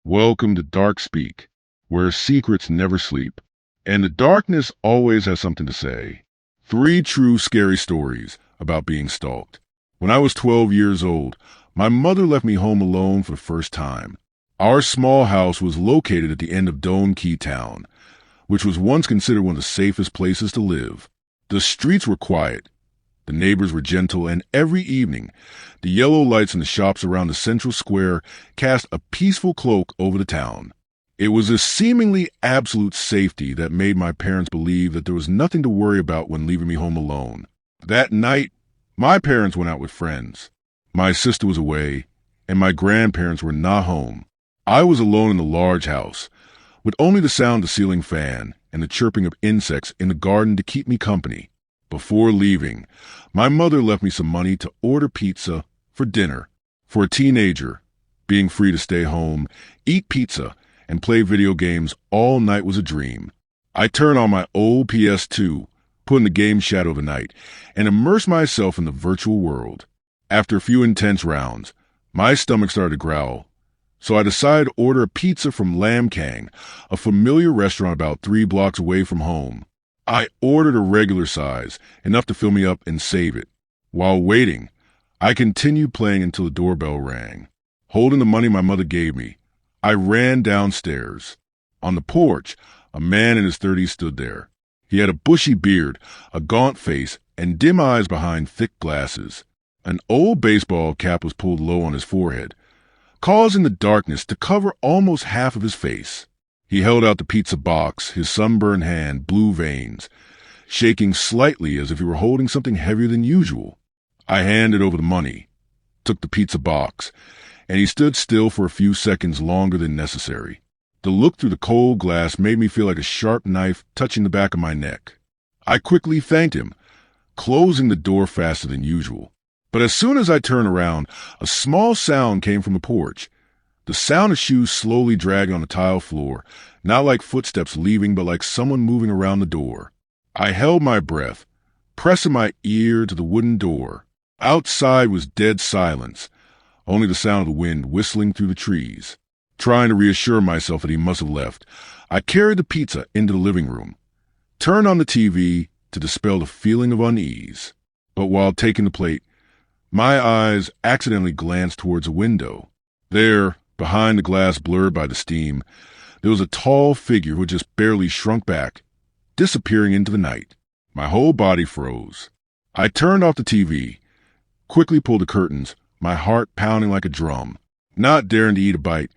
Welcome to Dark Speak, where secrets never sleep, and the darkness always has something to say. 3 true scary stories about being stalked. When I was 12 years old, my mother left me home alone for the first time. Our small house was located at the end of Doan Key Town, which was once considered one of the safest places to live. The streets were quiet, the neighbors were gentle, and every evening, the yellow lights in the shops around the central square cast a peaceful cloak over the town. It was this seemingly absolute safety that made my parents believe that there was nothing to worry about when leaving me home alone. That night, my parents went out with friends. My sister was away, and my grandparents were not home. I was alone in the large house, with only the sound of the ceiling fan and the chirping of insects in the garden to keep me company. Before leaving, my mother left me some money to order pizza for dinner. For a teenager, being free to stay home, eat pizza, and play video games all night was a dream. I turned on my old PS2, put in the game Shadow of the Night, and immersed myself in the virtual world. After a few intense rounds, my stomach started to growl, so I decided to order a pizza from Lam Kang, a familiar restaurant about 3 blocks away from home. I ordered a regular size, enough to fill me up and save it. While waiting, I continued playing until the doorbell rang. Holding the money my mother gave me, I ran downstairs. On the porch, a man in his 30s stood there. He had a bushy beard, a gaunt face, and dim eyes behind thick glasses. An old baseball cap was pulled low on his forehead, causing the darkness to cover almost half of his face. He held out the pizza box, his sunburned hand blue veins, shaking slightly as if he were holding something heavier than usual. I handed over the money, took the pizza box, and he stood still for a few seconds longer than necessary. The look through the cold glass made me feel like a sharp knife touching the back of my neck. I quickly thanked him, closing the door faster than usual. But as soon as I turned around, a small sound came from the porch. The sound of shoes slowly dragging on the tile floor, not like footsteps leaving, but like someone moving around the door. I held my breath, pressing my ear to the wooden door. Outside was dead silence, only the sound of the wind whistling through the trees. Trying to reassure myself that he must have left, I carried the pizza into the living room, turned on the TV to dispel the feeling of unease. But while taking the plate, my eyes accidentally glanced towards a window. There, behind the glass blurred by the steam, there was a tall figure who had just barely shrunk back, disappearing into the night. My whole body froze. I turned off the TV, quickly pulled the curtains, my heart pounding like a drum. Not daring to eat a bite,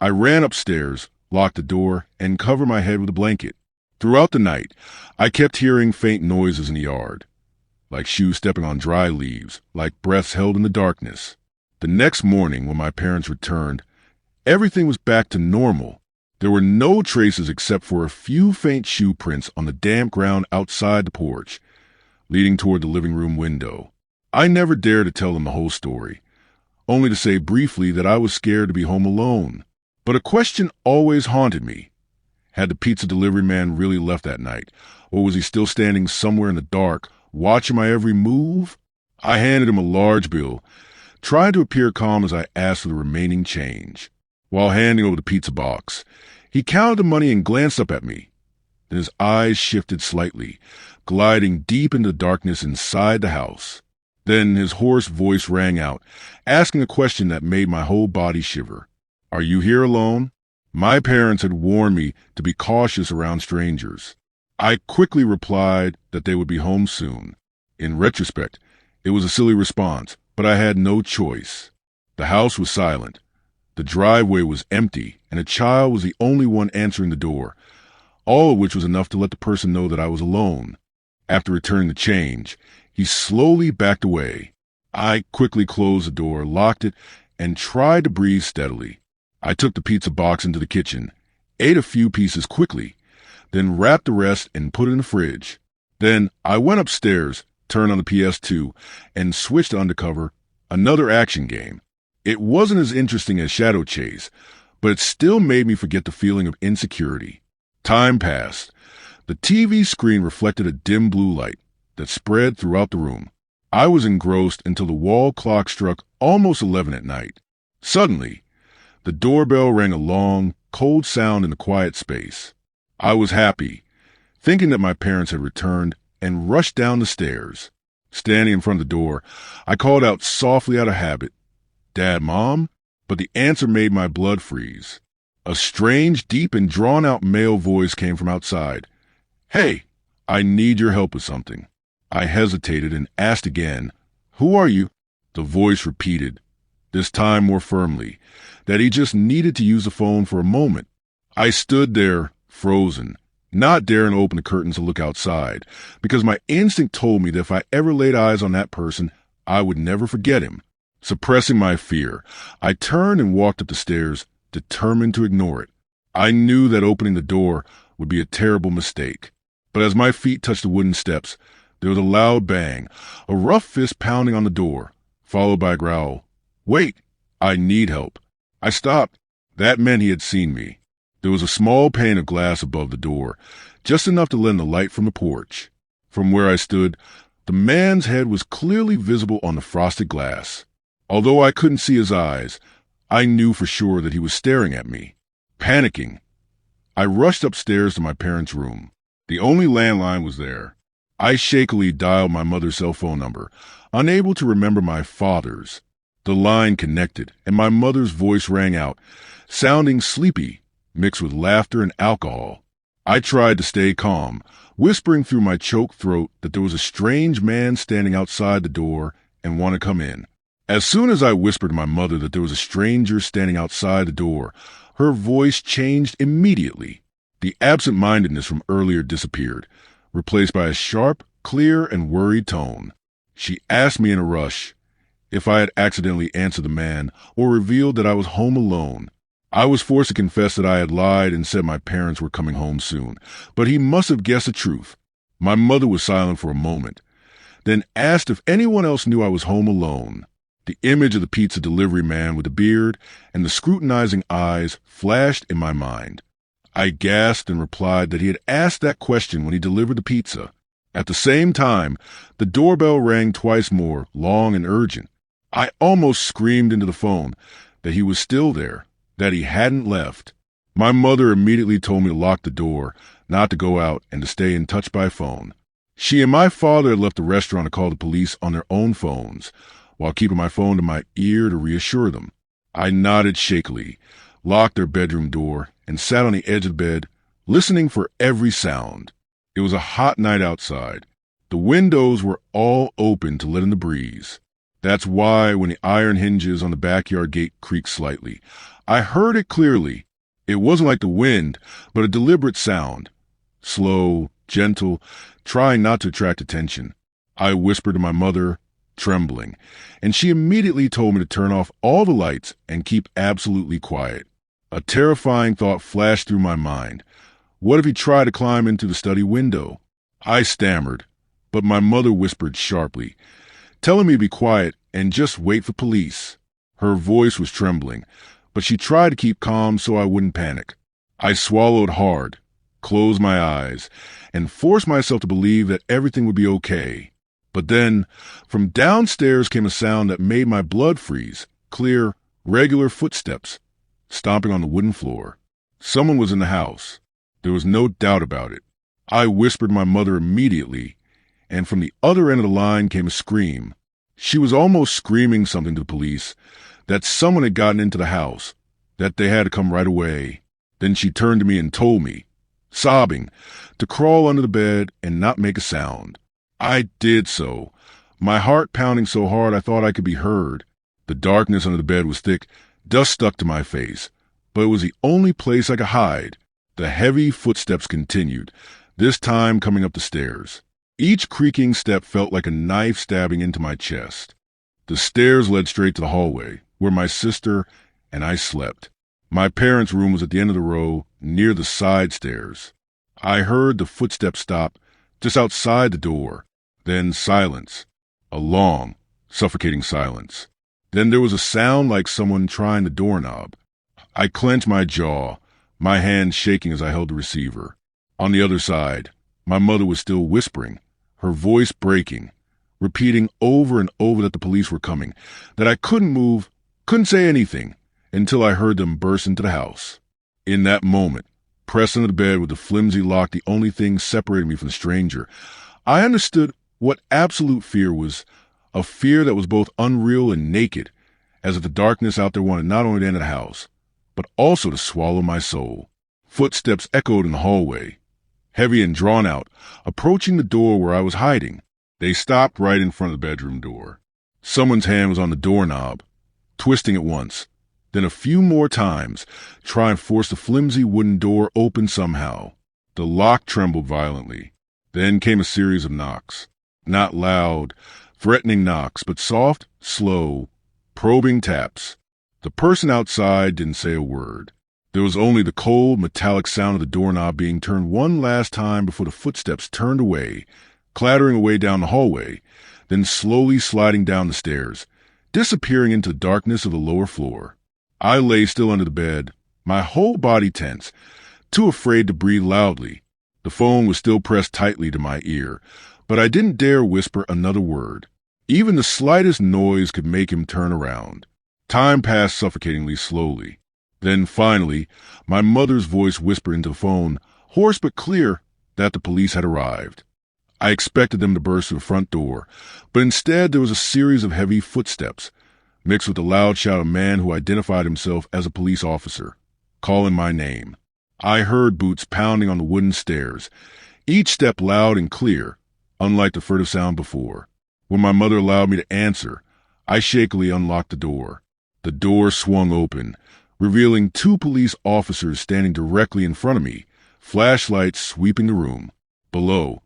I ran upstairs, locked the door, and covered my head with a blanket. Throughout the night, I kept hearing faint noises in the yard, like shoes stepping on dry leaves, like breaths held in the darkness. The next morning, when my parents returned, everything was back to normal. There were no traces except for a few faint shoe prints on the damp ground outside the porch, leading toward the living room window. I never dared to tell them the whole story, only to say briefly that I was scared to be home alone. But a question always haunted me. Had the pizza delivery man really left that night, or was he still standing somewhere in the dark, watching my every move? I handed him a large bill, trying to appear calm as I asked for the remaining change. While handing over the pizza box, he counted the money and glanced up at me. Then his eyes shifted slightly, gliding deep into the darkness inside the house. Then his hoarse voice rang out, asking a question that made my whole body shiver. "Are you here alone?" My parents had warned me to be cautious around strangers. I quickly replied that they would be home soon. In retrospect, it was a silly response, but I had no choice. The house was silent. The driveway was empty, and a child was the only one answering the door, all of which was enough to let the person know that I was alone. After returning the change, he slowly backed away. I quickly closed the door, locked it, and tried to breathe steadily. I took the pizza box into the kitchen, ate a few pieces quickly, then wrapped the rest and put it in the fridge. Then I went upstairs, turned on the PS2, and switched to Undercover, another action game. It wasn't as interesting as Shadow Chase, but it still made me forget the feeling of insecurity. Time passed. The TV screen reflected a dim blue light that spread throughout the room. I was engrossed until the wall clock struck almost 11 at night. Suddenly, The doorbell rang a long, cold sound in the quiet space. I was happy, thinking that my parents had returned, and rushed down the stairs. Standing in front of the door, I called out softly out of habit, "Dad, Mom?" But the answer made my blood freeze. A strange, deep, and drawn-out male voice came from outside. "Hey, I need your help with something." I hesitated and asked again, "Who are you?" The voice repeated, this time more firmly, that he just needed to use the phone for a moment. I stood there, frozen, not daring to open the curtains to look outside, because my instinct told me that if I ever laid eyes on that person, I would never forget him. Suppressing my fear, I turned and walked up the stairs, determined to ignore it. I knew that opening the door would be a terrible mistake. But as my feet touched the wooden steps, there was a loud bang, a rough fist pounding on the door, followed by a growl. "Wait, I need help." I stopped. That meant he had seen me. There was a small pane of glass above the door, just enough to let in the light from the porch. From where I stood, the man's head was clearly visible on the frosted glass. Although I couldn't see his eyes, I knew for sure that he was staring at me. Panicking, I rushed upstairs to my parents' room. The only landline was there. I shakily dialed my mother's cell phone number, unable to remember my father's. The line connected, and my mother's voice rang out, sounding sleepy, mixed with laughter and alcohol. I tried to stay calm, whispering through my choked throat that there was a strange man standing outside the door and wanted to come in. As soon as I whispered to my mother that there was a stranger standing outside the door, her voice changed immediately. The absent-mindedness from earlier disappeared, replaced by a sharp, clear, and worried tone. She asked me in a rush if I had accidentally answered the man or revealed that I was home alone. I was forced to confess that I had lied and said my parents were coming home soon, but he must have guessed the truth. My mother was silent for a moment, then asked if anyone else knew I was home alone. The image of the pizza delivery man with the beard and the scrutinizing eyes flashed in my mind. I gasped and replied that he had asked that question when he delivered the pizza. At the same time, the doorbell rang twice more, long and urgent. I almost screamed into the phone that he was still there, that he hadn't left. My mother immediately told me to lock the door, not to go out, and to stay in touch by phone. She and my father had left the restaurant to call the police on their own phones, while keeping my phone to my ear to reassure them. I nodded shakily, locked their bedroom door, and sat on the edge of the bed, listening for every sound. It was a hot night outside. The windows were all open to let in the breeze. That's why when the iron hinges on the backyard gate creaked slightly, I heard it clearly. It wasn't like the wind, but a deliberate sound. Slow, gentle, trying not to attract attention. I whispered to my mother, trembling, and she immediately told me to turn off all the lights and keep absolutely quiet. A terrifying thought flashed through my mind. What if he tried to climb into the study window? I stammered, but my mother whispered sharply, telling me to be quiet and just wait for police. Her voice was trembling, but she tried to keep calm so I wouldn't panic. I swallowed hard, closed my eyes, and forced myself to believe that everything would be okay. But then, from downstairs came a sound that made my blood freeze, clear, regular footsteps, stomping on the wooden floor. Someone was in the house. There was no doubt about it. I whispered to my mother immediately, and from the other end of the line came a scream. She was almost screaming something to the police, that someone had gotten into the house, that they had to come right away. Then she turned to me and told me, sobbing, to crawl under the bed and not make a sound. I did so, my heart pounding so hard I thought I could be heard. The darkness under the bed was thick, dust stuck to my face, but it was the only place I could hide. The heavy footsteps continued, this time coming up the stairs. Each creaking step felt like a knife stabbing into my chest. The stairs led straight to the hallway, where my sister and I slept. My parents' room was at the end of the row, near the side stairs. I heard the footsteps stop, just outside the door. Then silence. A long, suffocating silence. Then there was a sound like someone trying the doorknob. I clenched my jaw, my hand shaking as I held the receiver. On the other side, my mother was still whispering, her voice breaking, repeating over and over that the police were coming, that I couldn't move, couldn't say anything, until I heard them burst into the house. In that moment, pressed under the bed with the flimsy lock, the only thing separating me from the stranger, I understood what absolute fear was, a fear that was both unreal and naked, as if the darkness out there wanted not only to enter the house, but also to swallow my soul. Footsteps echoed in the hallway, heavy and drawn out, approaching the door where I was hiding. They stopped right in front of the bedroom door. Someone's hand was on the doorknob, twisting it once, then a few more times, trying to force the flimsy wooden door open somehow. The lock trembled violently. Then came a series of knocks. Not loud, threatening knocks, but soft, slow, probing taps. The person outside didn't say a word. There was only the cold, metallic sound of the doorknob being turned one last time before the footsteps turned away, clattering away down the hallway, then slowly sliding down the stairs, disappearing into the darkness of the lower floor. I lay still under the bed, my whole body tense, too afraid to breathe loudly. The phone was still pressed tightly to my ear, but I didn't dare whisper another word. Even the slightest noise could make him turn around. Time passed suffocatingly slowly. Then finally, my mother's voice whispered into the phone, hoarse but clear, that the police had arrived. I expected them to burst through the front door, but instead there was a series of heavy footsteps, mixed with the loud shout of a man who identified himself as a police officer, calling my name. I heard boots pounding on the wooden stairs, each step loud and clear, unlike the furtive sound before. When my mother allowed me to answer, I shakily unlocked the door. The door swung open, revealing 2 police officers standing directly in front of me, flashlights sweeping the room. Below,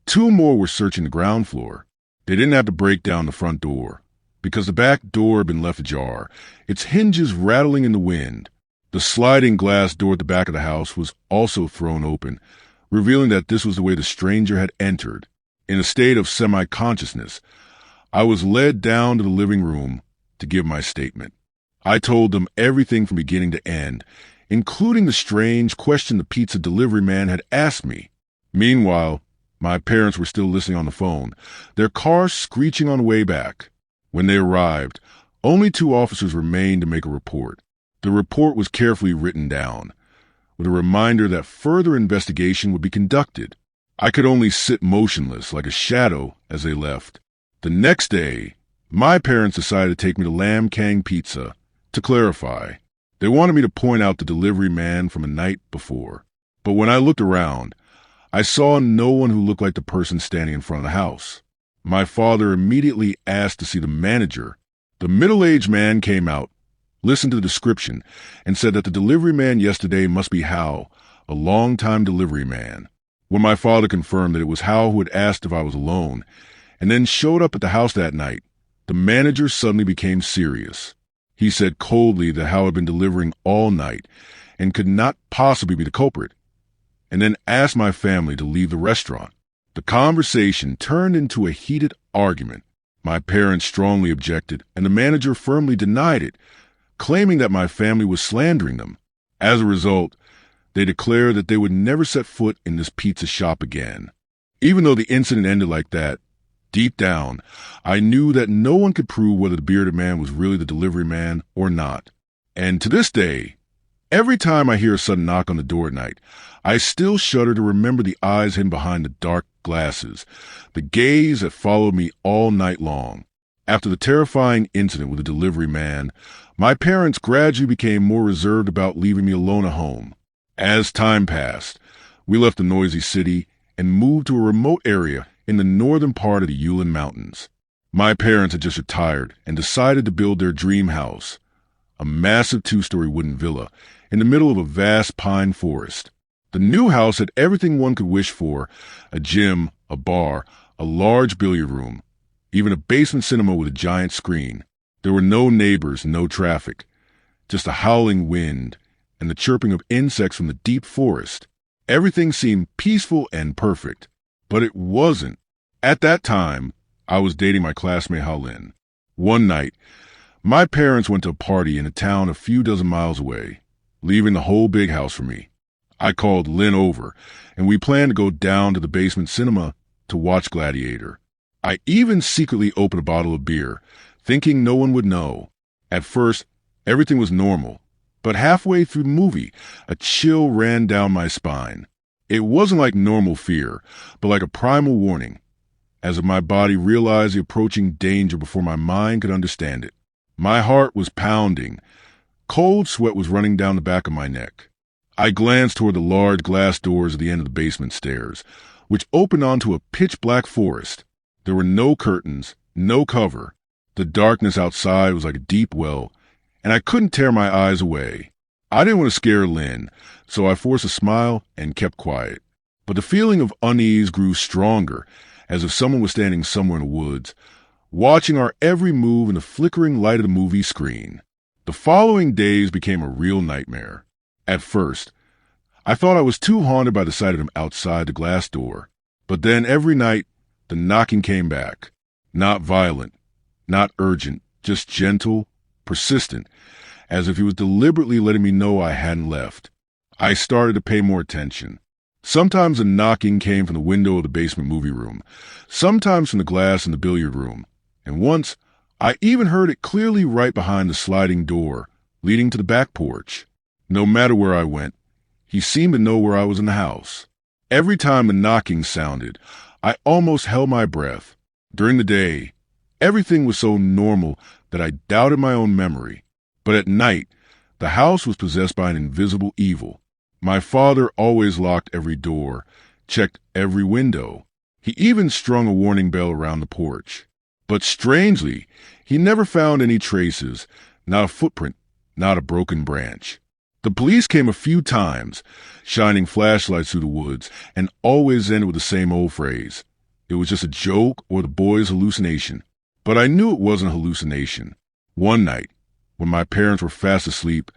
2 more were searching the ground floor. They didn't have to break down the front door, because the back door had been left ajar, its hinges rattling in the wind. The sliding glass door at the back of the house was also thrown open, revealing that this was the way the stranger had entered. In a state of semi-consciousness, I was led down to the living room to give my statement. I told them everything from beginning to end, including the strange question the pizza delivery man had asked me. Meanwhile, my parents were still listening on the phone, their car screeching on the way back. When they arrived, only 2 officers remained to make a report. The report was carefully written down, with a reminder that further investigation would be conducted. I could only sit motionless like a shadow as they left. The next day, my parents decided to take me to Lamb Kang Pizza to clarify. They wanted me to point out the delivery man from a night before. But when I looked around, I saw no one who looked like the person standing in front of the house. My father immediately asked to see the manager. The middle-aged man came out, listened to the description, and said that the delivery man yesterday must be Hal, a long-time delivery man. When my father confirmed that it was Hal who had asked if I was alone, and then showed up at the house that night, the manager suddenly became serious. He said coldly that Hal had been delivering all night and could not possibly be the culprit, and then asked my family to leave the restaurant. The conversation turned into a heated argument. My parents strongly objected, and the manager firmly denied it, claiming that my family was slandering them. As a result, they declared that they would never set foot in this pizza shop again. Even though the incident ended like that, deep down, I knew that no one could prove whether the bearded man was really the delivery man or not. And to this day, every time I hear a sudden knock on the door at night, I still shudder to remember the eyes hidden behind the dark glasses, the gaze that followed me all night long. After the terrifying incident with the delivery man, my parents gradually became more reserved about leaving me alone at home. As time passed, we left the noisy city and moved to a remote area in the northern part of the Yulin Mountains. My parents had just retired and decided to build their dream house, a massive 2-story wooden villa in the middle of a vast pine forest. The new house had everything one could wish for: a gym, a bar, a large billiard room, even a basement cinema with a giant screen. There were no neighbors, no traffic, just a howling wind and the chirping of insects from the deep forest. Everything seemed peaceful and perfect, but it wasn't. At that time, I was dating my classmate Howlin. One night, my parents went to a party in a town a few dozen miles away, leaving the whole big house for me. I called Lynn over, and we planned to go down to the basement cinema to watch Gladiator. I even secretly opened a bottle of beer, thinking no one would know. At first, Everything was normal. But halfway through the movie, a chill ran down my spine. It wasn't like normal fear, but like a primal warning, as if my body realized the approaching danger before my mind could understand it. My heart was pounding. Cold sweat was running down the back of my neck. I glanced toward the large glass doors at the end of the basement stairs, which opened onto a pitch-black forest. There were no curtains, no cover. The darkness outside was like a deep well, and I couldn't tear my eyes away. I didn't want to scare Lynn, so I forced a smile and kept quiet. But the feeling of unease grew stronger, as if someone was standing somewhere in the woods, watching our every move in the flickering light of the movie screen. The following days became a real nightmare. At first, I thought I was too haunted by the sight of him outside the glass door. But then every night, the knocking came back. Not violent, not urgent, just gentle, persistent, as if he was deliberately letting me know I hadn't left. I started to pay more attention. Sometimes the knocking came from the window of the basement movie room, sometimes from the glass in the billiard room, and once I even heard it clearly right behind the sliding door leading to the back porch. No matter where I went, he seemed to know where I was in the house. Every time the knocking sounded, I almost held my breath. During the day, everything was so normal that I doubted my own memory. But at night, the house was possessed by an invisible evil. My father always locked every door, checked every window. He even strung a warning bell around the porch. But strangely, he never found any traces, not a footprint, not a broken branch. The police came a few times, shining flashlights through the woods, and always ended with the same old phrase. It was just a joke or the boy's hallucination. But I knew it wasn't a hallucination. One night, when my parents were fast asleep,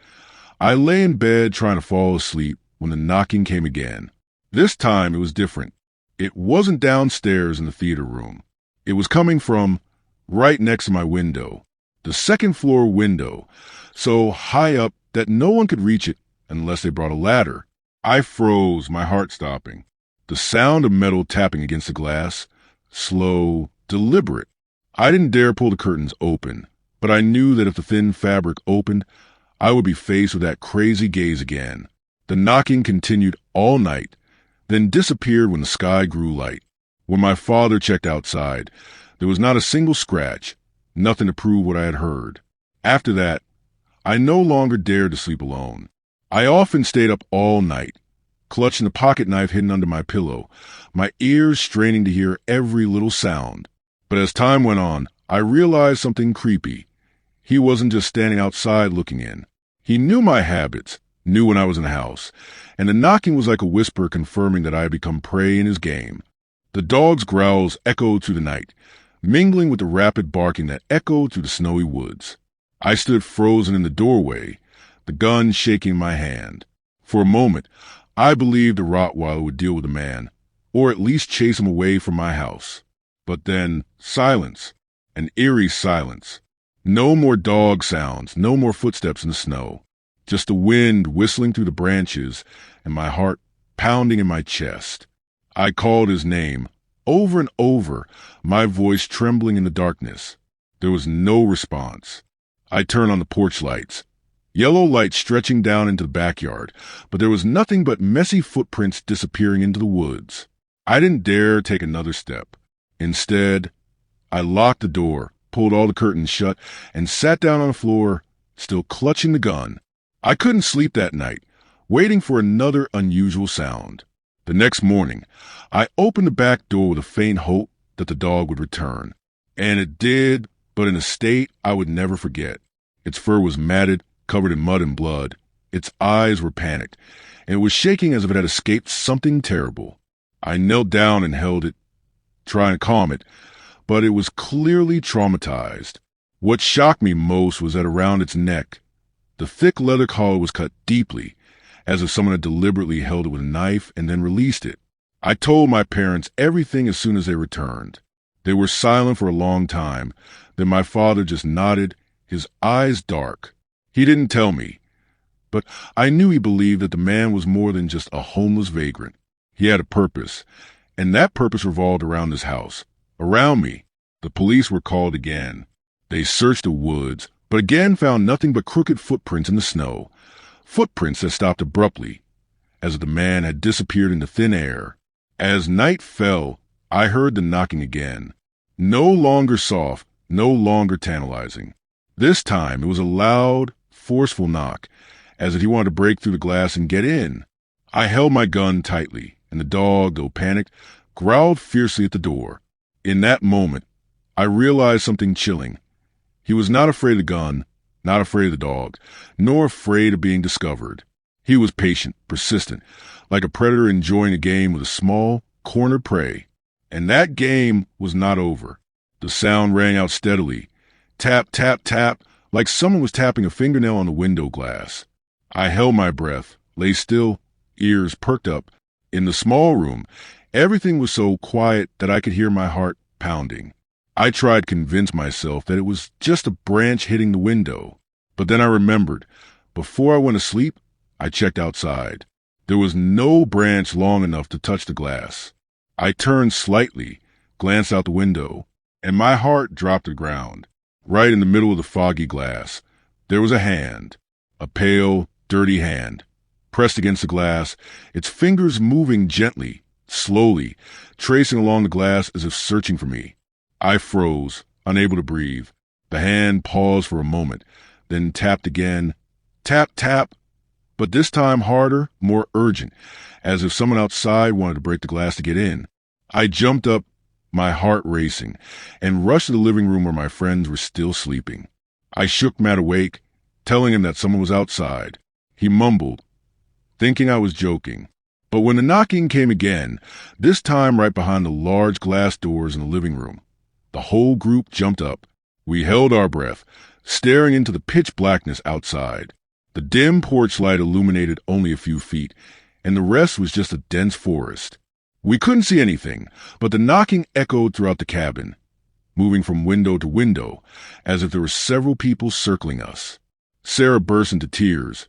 I lay in bed trying to fall asleep when the knocking came again. This time it was different. It wasn't downstairs in the theater room. It was coming from right next to my window, the second floor window, so high up that no one could reach it unless they brought a ladder. I froze, my heart stopping. The sound of metal tapping against the glass, slow, deliberate. I didn't dare pull the curtains open, but I knew that if the thin fabric opened, I would be faced with that crazy gaze again. The knocking continued all night, then disappeared when the sky grew light. When my father checked outside, there was not a single scratch, nothing to prove what I had heard. After that, I no longer dared to sleep alone. I often stayed up all night, clutching the pocket knife hidden under my pillow, my ears straining to hear every little sound. But as time went on, I realized something creepy. He wasn't just standing outside looking in. He knew my habits, knew when I was in the house, and the knocking was like a whisper confirming that I had become prey in his game. The dog's growls echoed through the night, mingling with the rapid barking that echoed through the snowy woods. I stood frozen in the doorway, the gun shaking in my hand. For a moment, I believed the Rottweiler would deal with the man, or at least chase him away from my house. But then, silence, an eerie silence. No more dog sounds, no more footsteps in the snow. Just the wind whistling through the branches and my heart pounding in my chest. I called his name, over and over, my voice trembling in the darkness. There was no response. I turned on the porch lights. Yellow light stretching down into the backyard, but there was nothing but messy footprints disappearing into the woods. I didn't dare take another step. Instead, I locked the door, pulled all the curtains shut, and sat down on the floor, still clutching the gun. I couldn't sleep that night, waiting for another unusual sound. The next morning, I opened the back door with a faint hope that the dog would return. And it did, but in a state I would never forget. Its fur was matted, covered in mud and blood. Its eyes were panicked, and it was shaking as if it had escaped something terrible. I knelt down and held it, trying to calm it, but it was clearly traumatized. What shocked me most was that around its neck, the thick leather collar was cut deeply, as if someone had deliberately held it with a knife and then released it. I told my parents everything as soon as they returned. They were silent for a long time. Then my father just nodded, his eyes dark. He didn't tell me, but I knew he believed that the man was more than just a homeless vagrant. He had a purpose, and that purpose revolved around this house, around me. The police were called again. They searched the woods, but again found nothing but crooked footprints in the snow, footprints that stopped abruptly, as if the man had disappeared into thin air. As night fell, I heard the knocking again. No longer soft, no longer tantalizing. This time it was a loud, forceful knock, as if he wanted to break through the glass and get in. I held my gun tightly, and the dog, though panicked, growled fiercely at the door. In that moment, I realized something chilling. He was not afraid of the gun, not afraid of the dog, nor afraid of being discovered. He was patient, persistent, like a predator enjoying a game with a small, cornered prey. And that game was not over. The sound rang out steadily. Tap, tap, tap, like someone was tapping a fingernail on the window glass. I held my breath, lay still, ears perked up. In the small room, everything was so quiet that I could hear my heart pounding. I tried to convince myself that it was just a branch hitting the window. But then I remembered, before I went to sleep, I checked outside. There was no branch long enough to touch the glass. I turned slightly, glanced out the window, and my heart dropped to the ground. Right in the middle of the foggy glass, there was a hand, a pale, dirty hand, pressed against the glass, its fingers moving gently, slowly, tracing along the glass as if searching for me. I froze, unable to breathe. The hand paused for a moment, then tapped again. Tap, tap, but this time harder, more urgent, as if someone outside wanted to break the glass to get in. I jumped up, my heart racing, and rushed to the living room where my friends were still sleeping. I shook Matt awake, telling him that someone was outside. He mumbled, thinking I was joking. But when the knocking came again, this time right behind the large glass doors in the living room, the whole group jumped up. We held our breath, staring into the pitch blackness outside. The dim porch light illuminated only a few feet, and the rest was just a dense forest. We couldn't see anything, but the knocking echoed throughout the cabin, moving from window to window, as if there were several people circling us. Sarah burst into tears,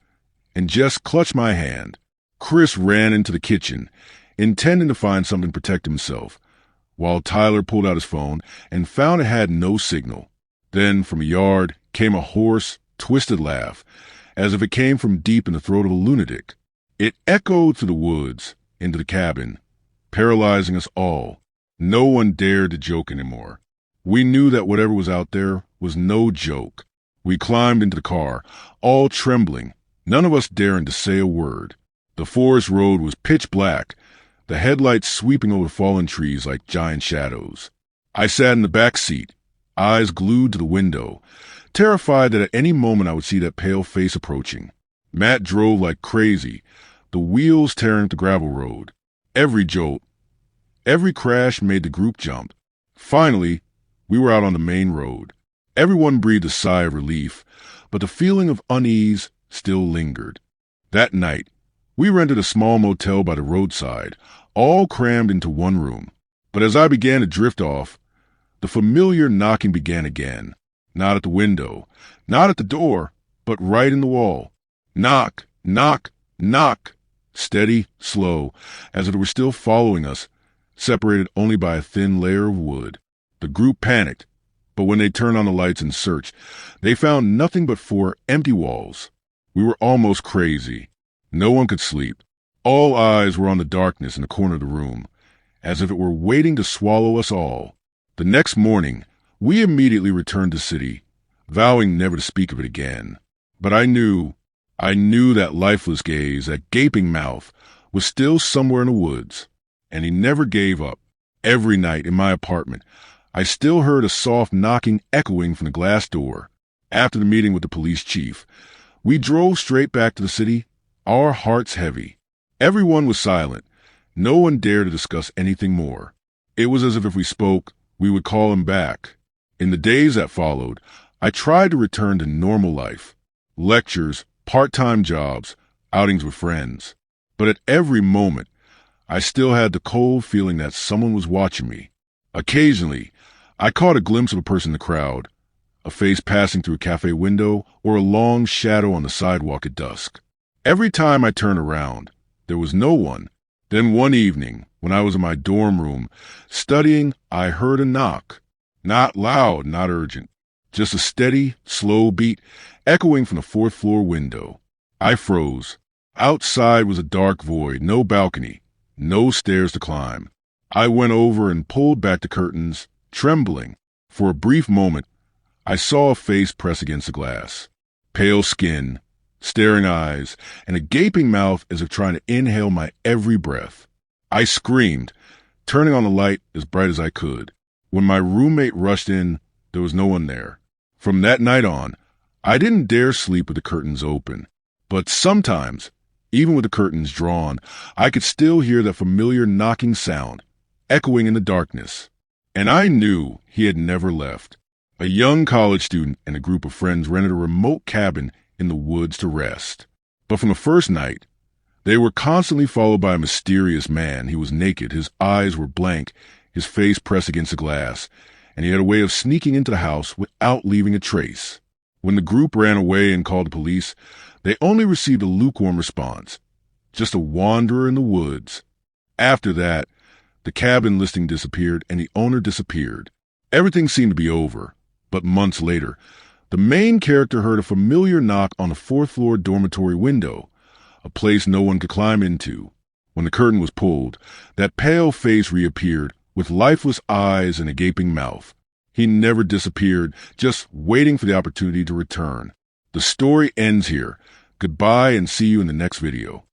and Jess clutched my hand. Chris ran into the kitchen, intending to find something to protect himself, while Tyler pulled out his phone and found it had no signal. Then, from a yard, came a hoarse, twisted laugh, as if it came from deep in the throat of a lunatic. It echoed through the woods, into the cabin, paralyzing us all. No one dared to joke anymore. We knew that whatever was out there was no joke. We climbed into the car, all trembling, none of us daring to say a word. The forest road was pitch black, the headlights sweeping over fallen trees like giant shadows. I sat in the back seat, eyes glued to the window, terrified that at any moment I would see that pale face approaching. Matt drove like crazy, the wheels tearing the gravel road. Every jolt, every crash made the group jump. Finally, we were out on the main road. Everyone breathed a sigh of relief, but the feeling of unease still lingered. That night, we rented a small motel by the roadside, all crammed into one room. But as I began to drift off, the familiar knocking began again. Not at the window, not at the door, but right in the wall. Knock, knock, knock. Steady, slow, as if it were still following us, separated only by a thin layer of wood. The group panicked, but when they turned on the lights and searched, they found nothing but 4 empty walls. We were almost crazy. No one could sleep. All eyes were on the darkness in the corner of the room, as if it were waiting to swallow us all. The next morning, we immediately returned to the city, vowing never to speak of it again. But I knew that lifeless gaze, that gaping mouth, was still somewhere in the woods, and he never gave up. Every night in my apartment, I still heard a soft knocking echoing from the glass door. After the meeting with the police chief, we drove straight back to the city, our hearts heavy. Everyone was silent. No one dared to discuss anything more. It was as if we spoke, we would call him back. In the days that followed, I tried to return to normal life. Lectures, part-time jobs, outings with friends. But at every moment, I still had the cold feeling that someone was watching me. Occasionally, I caught a glimpse of a person in the crowd, a face passing through a cafe window, or a long shadow on the sidewalk at dusk. Every time I turned around, there was no one. Then one evening, when I was in my dorm room, studying, I heard a knock. Not loud, not urgent. Just a steady, slow beat echoing from the fourth floor window. I froze. Outside was a dark void, no balcony, no stairs to climb. I went over and pulled back the curtains, trembling. For a brief moment, I saw a face press against the glass. Pale skin, staring eyes, and a gaping mouth as if trying to inhale my every breath. I screamed, turning on the light as bright as I could. When my roommate rushed in, there was no one there. From that night on, I didn't dare sleep with the curtains open. But sometimes, even with the curtains drawn, I could still hear that familiar knocking sound, echoing in the darkness. And I knew he had never left. A young college student and a group of friends rented a remote cabin in the woods to rest. But from the first night, they were constantly followed by a mysterious man. He was naked, his eyes were blank, his face pressed against the glass, and he had a way of sneaking into the house without leaving a trace. When the group ran away and called the police, they only received a lukewarm response. Just a wanderer in the woods. After that, the cabin listing disappeared and the owner disappeared. Everything seemed to be over. But months later, the main character heard a familiar knock on the fourth floor dormitory window, a place no one could climb into. When the curtain was pulled, that pale face reappeared with lifeless eyes and a gaping mouth. He never disappeared, just waiting for the opportunity to return. The story ends here. Goodbye and see you in the next video.